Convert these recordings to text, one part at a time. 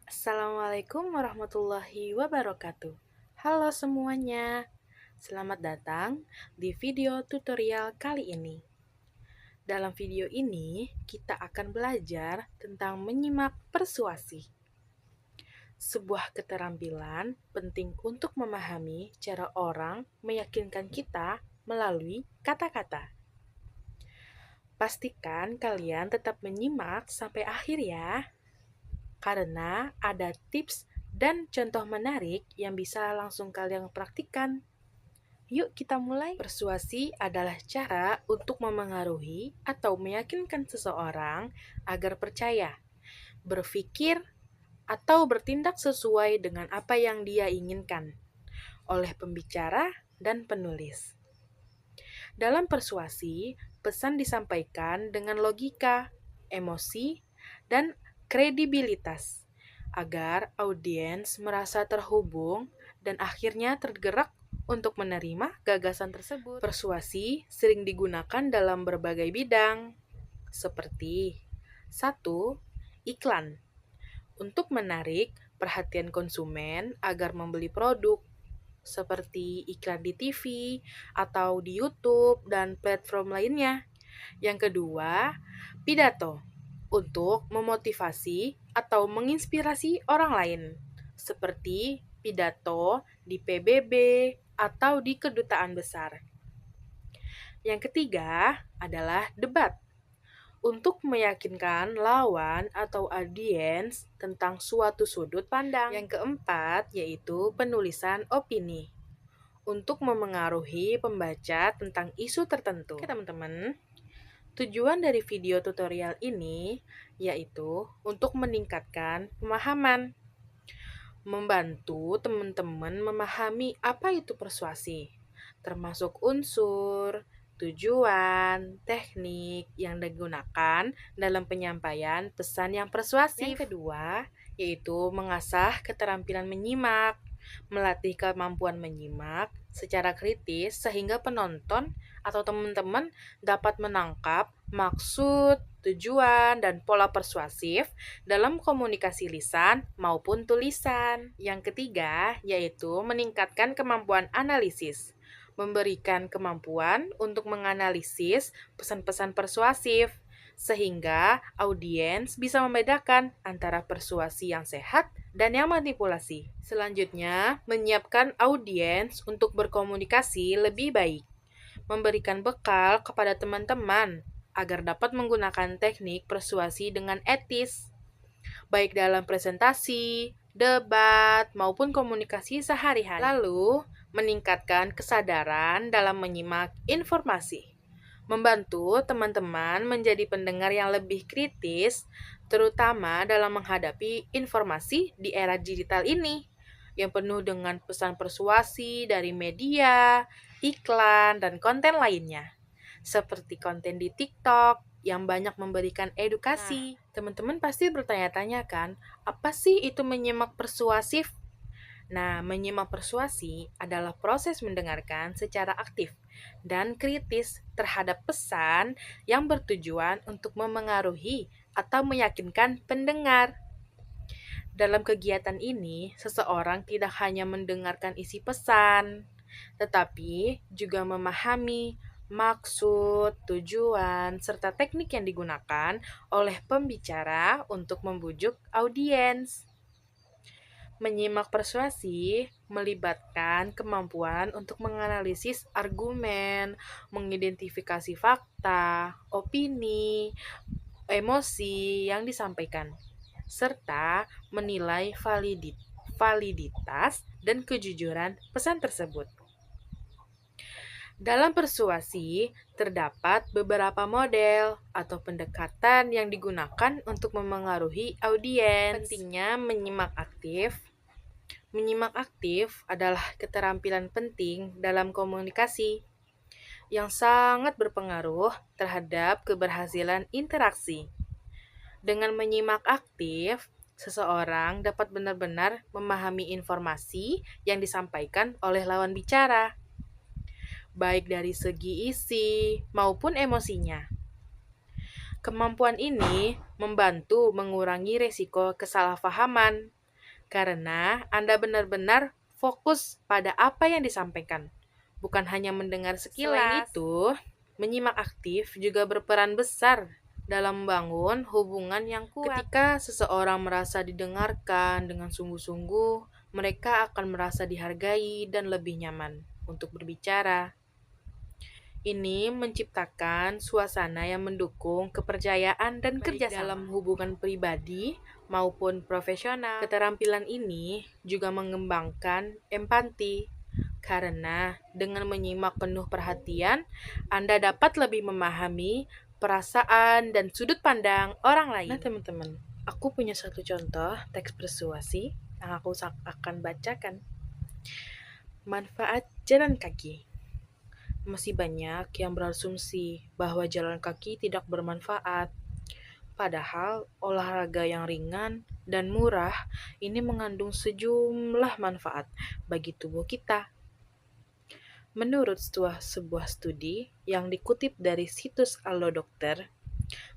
Assalamualaikum warahmatullahi wabarakatuh. Halo semuanya, selamat datang di video tutorial kali ini. Dalam video ini, kita akan belajar tentang menyimak persuasi. Sebuah keterampilan penting untuk memahami cara orang meyakinkan kita melalui kata-kata. Pastikan kalian tetap menyimak sampai akhir ya, karena ada tips dan contoh menarik yang bisa langsung kalian praktikkan. Yuk kita mulai. Persuasi adalah cara untuk memengaruhi atau meyakinkan seseorang agar percaya, berpikir, atau bertindak sesuai dengan apa yang dia inginkan oleh pembicara dan penulis. Dalam persuasi, pesan disampaikan dengan logika, emosi, dan kredibilitas agar audiens merasa terhubung dan akhirnya tergerak untuk menerima gagasan tersebut. Persuasi sering digunakan dalam berbagai bidang, seperti 1. Iklan untuk menarik perhatian konsumen agar membeli produk, seperti iklan di TV atau di YouTube dan platform lainnya. Yang kedua, pidato untuk memotivasi atau menginspirasi orang lain, seperti pidato di PBB atau di kedutaan besar. Yang ketiga adalah debat untuk meyakinkan lawan atau audiens tentang suatu sudut pandang. Yang keempat yaitu penulisan opini untuk memengaruhi pembaca tentang isu tertentu. Oke teman-teman, tujuan dari video tutorial ini yaitu untuk meningkatkan pemahaman, membantu teman-teman memahami apa itu persuasi, termasuk unsur, tujuan, teknik yang digunakan dalam penyampaian pesan yang persuasif. Yang kedua, yaitu mengasah keterampilan menyimak, melatih kemampuan menyimak secara kritis sehingga penonton atau teman-teman dapat menangkap maksud, tujuan, dan pola persuasif dalam komunikasi lisan maupun tulisan. Yang ketiga, yaitu meningkatkan kemampuan analisis, memberikan kemampuan untuk menganalisis pesan-pesan persuasif, sehingga audiens bisa membedakan antara persuasi yang sehat dan yang manipulasi. Selanjutnya, menyiapkan audiens untuk berkomunikasi lebih baik, memberikan bekal kepada teman-teman agar dapat menggunakan teknik persuasi dengan etis, baik dalam presentasi, debat, maupun komunikasi sehari-hari. Lalu, meningkatkan kesadaran dalam menyimak informasi, membantu teman-teman menjadi pendengar yang lebih kritis, terutama dalam menghadapi informasi di era digital ini, yang penuh dengan pesan persuasi dari media, iklan, dan konten lainnya, seperti konten di TikTok yang banyak memberikan edukasi. Teman-teman pasti bertanya-tanya kan, apa sih itu menyimak persuasif? Nah, menyimak persuasi adalah proses mendengarkan secara aktif dan kritis terhadap pesan yang bertujuan untuk memengaruhi atau meyakinkan pendengar. Dalam kegiatan ini, seseorang tidak hanya mendengarkan isi pesan, tetapi juga memahami maksud, tujuan, serta teknik yang digunakan oleh pembicara untuk membujuk audiens. Menyimak persuasi melibatkan kemampuan untuk menganalisis argumen, mengidentifikasi fakta, opini, emosi yang disampaikan, serta menilai validitas dan kejujuran pesan tersebut. Dalam persuasi, terdapat beberapa model atau pendekatan yang digunakan untuk memengaruhi audiens. Pentingnya menyimak aktif. Menyimak aktif adalah keterampilan penting dalam komunikasi yang sangat berpengaruh terhadap keberhasilan interaksi. Dengan menyimak aktif, seseorang dapat benar-benar memahami informasi yang disampaikan oleh lawan bicara, baik dari segi isi maupun emosinya. Kemampuan ini membantu mengurangi resiko kesalahpahaman karena Anda benar-benar fokus pada apa yang disampaikan, bukan hanya mendengar sekilas. Selain itu, menyimak aktif juga berperan besar dalam membangun hubungan yang kuat. Ketika seseorang merasa didengarkan dengan sungguh-sungguh, mereka akan merasa dihargai dan lebih nyaman untuk berbicara. Ini menciptakan suasana yang mendukung kepercayaan dan kerjasama dalam hubungan pribadi maupun profesional. Keterampilan ini juga mengembangkan empati, karena dengan menyimak penuh perhatian, Anda dapat lebih memahami perasaan dan sudut pandang orang lain. Nah, teman-teman, aku punya satu contoh teks persuasi yang aku akan bacakan. Manfaat jalan kaki. Masih banyak yang berasumsi bahwa jalan kaki tidak bermanfaat. Padahal olahraga yang ringan dan murah ini mengandung sejumlah manfaat bagi tubuh kita. Menurut sebuah studi yang dikutip dari situs Allo Dokter,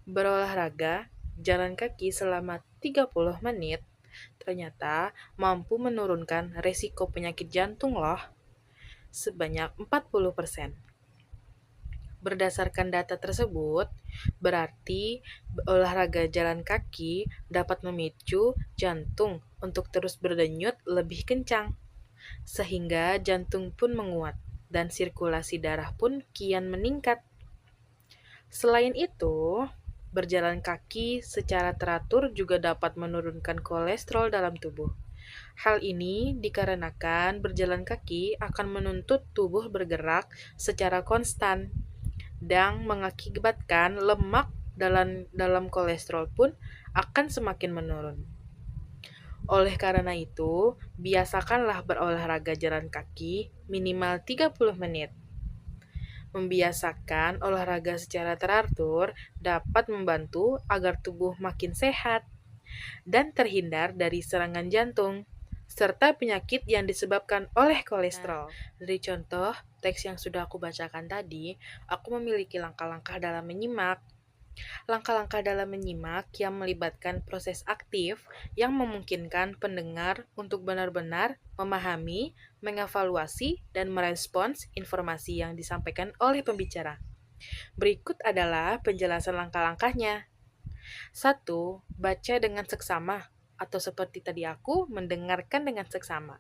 berolahraga jalan kaki selama 30 menit ternyata mampu menurunkan resiko penyakit jantung loh, sebanyak 40%. Berdasarkan data tersebut, berarti olahraga jalan kaki dapat memicu jantung untuk terus berdenyut lebih kencang, sehingga jantung pun menguat dan sirkulasi darah pun kian meningkat. Selain itu, berjalan kaki secara teratur juga dapat menurunkan kolesterol dalam tubuh. Hal ini dikarenakan berjalan kaki akan menuntut tubuh bergerak secara konstan dan mengakibatkan lemak dalam kolesterol pun akan semakin menurun. Oleh karena itu, biasakanlah berolahraga jalan kaki minimal 30 menit. Membiasakan olahraga secara teratur dapat membantu agar tubuh makin sehat dan terhindar dari serangan jantung serta penyakit yang disebabkan oleh kolesterol. Dari contoh teks yang sudah aku bacakan tadi, aku memiliki langkah-langkah dalam menyimak. Langkah-langkah dalam menyimak yang melibatkan proses aktif yang memungkinkan pendengar untuk benar-benar memahami, mengevaluasi, dan merespons informasi yang disampaikan oleh pembicara. Berikut adalah penjelasan langkah-langkahnya. 1. Baca dengan seksama, atau seperti tadi aku, mendengarkan dengan seksama.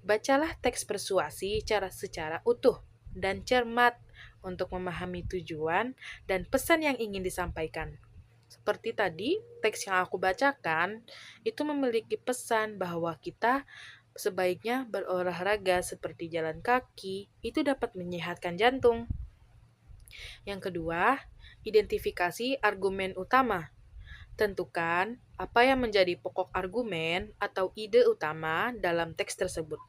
Bacalah teks persuasi secara utuh dan cermat untuk memahami tujuan dan pesan yang ingin disampaikan. Seperti tadi, teks yang aku bacakan itu memiliki pesan bahwa kita sebaiknya berolahraga seperti jalan kaki, itu dapat menyehatkan jantung. Yang kedua, identifikasi argumen utama. Tentukan apa yang menjadi pokok argumen atau ide utama dalam teks tersebut.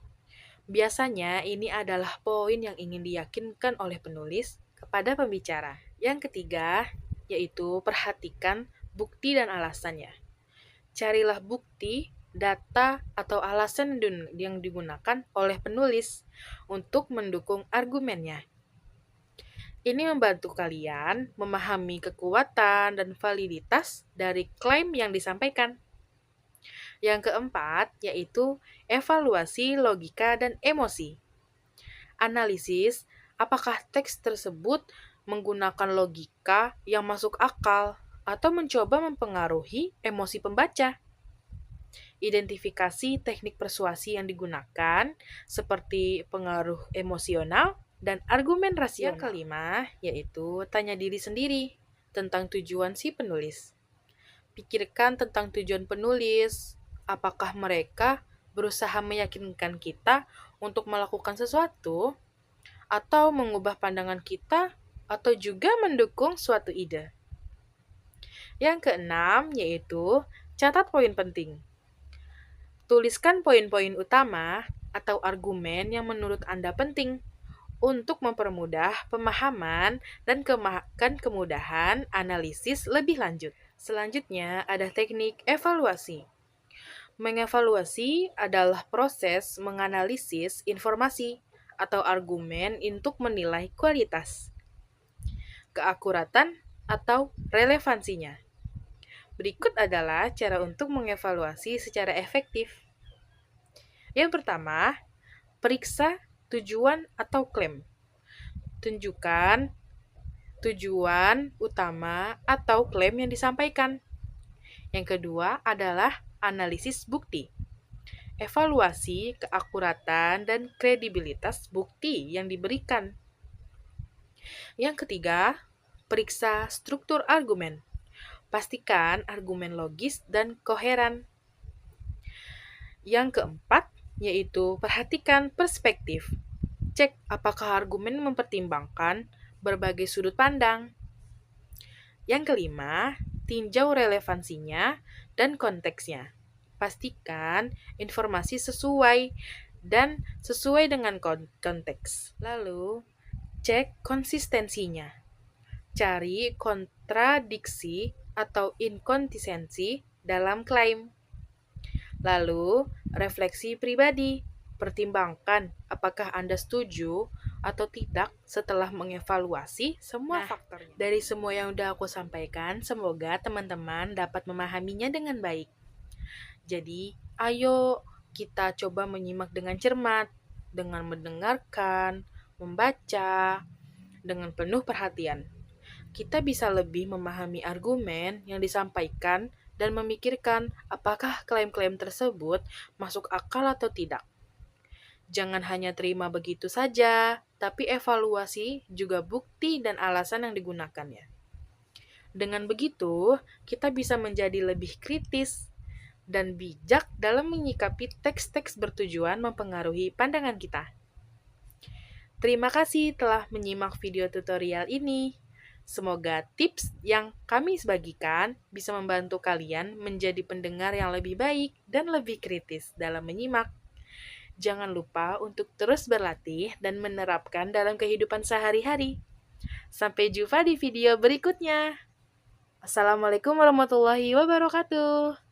Biasanya ini adalah poin yang ingin diyakinkan oleh penulis kepada pembicara. Yang ketiga, yaitu perhatikan bukti dan alasannya. Carilah bukti, data, atau alasan yang digunakan oleh penulis untuk mendukung argumennya. Ini membantu kalian memahami kekuatan dan validitas dari klaim yang disampaikan. Yang keempat, yaitu evaluasi logika dan emosi. Analisis apakah teks tersebut menggunakan logika yang masuk akal atau mencoba mempengaruhi emosi pembaca. Identifikasi teknik persuasi yang digunakan, seperti pengaruh emosional dan argumen rasional. Yang kelima, yaitu tanya diri sendiri tentang tujuan si penulis. Pikirkan tentang tujuan penulis. Apakah mereka berusaha meyakinkan kita untuk melakukan sesuatu, atau mengubah pandangan kita, atau juga mendukung suatu ide. Yang keenam, yaitu catat poin penting. Tuliskan poin-poin utama atau argumen yang menurut Anda penting untuk mempermudah pemahaman dan kemudahan analisis lebih lanjut. Selanjutnya, ada teknik evaluasi. Mengevaluasi adalah proses menganalisis informasi atau argumen untuk menilai kualitas, keakuratan, atau relevansinya. Berikut adalah cara untuk mengevaluasi secara efektif. Yang pertama, periksa tujuan atau klaim. Tunjukkan tujuan utama atau klaim yang disampaikan. Yang kedua adalah analisis bukti. Evaluasi keakuratan dan kredibilitas bukti yang diberikan. Yang ketiga, periksa struktur argumen. Pastikan argumen logis dan koheren. Yang keempat, yaitu perhatikan perspektif. Cek apakah argumen mempertimbangkan berbagai sudut pandang. Yang kelima, tinjau relevansinya dan konteksnya. Pastikan informasi sesuai dengan konteks. Lalu, cek konsistensinya. Cari kontradiksi atau inkonsistensi dalam klaim. Lalu, refleksi pribadi. Pertimbangkan apakah Anda setuju atau tidak setelah mengevaluasi semua faktornya. Dari semua yang udah aku sampaikan, semoga teman-teman dapat memahaminya dengan baik. Jadi, ayo kita coba menyimak dengan cermat, dengan mendengarkan, membaca, dengan penuh perhatian. Kita bisa lebih memahami argumen yang disampaikan dan memikirkan apakah klaim-klaim tersebut masuk akal atau tidak. Jangan hanya terima begitu saja, tapi evaluasi juga bukti dan alasan yang digunakannya. Dengan begitu, kita bisa menjadi lebih kritis dan bijak dalam menyikapi teks-teks bertujuan mempengaruhi pandangan kita. Terima kasih telah menyimak video tutorial ini. Semoga tips yang kami bagikan bisa membantu kalian menjadi pendengar yang lebih baik dan lebih kritis dalam menyimak. Jangan lupa untuk terus berlatih dan menerapkan dalam kehidupan sehari-hari. Sampai jumpa di video berikutnya. Assalamualaikum warahmatullahi wabarakatuh.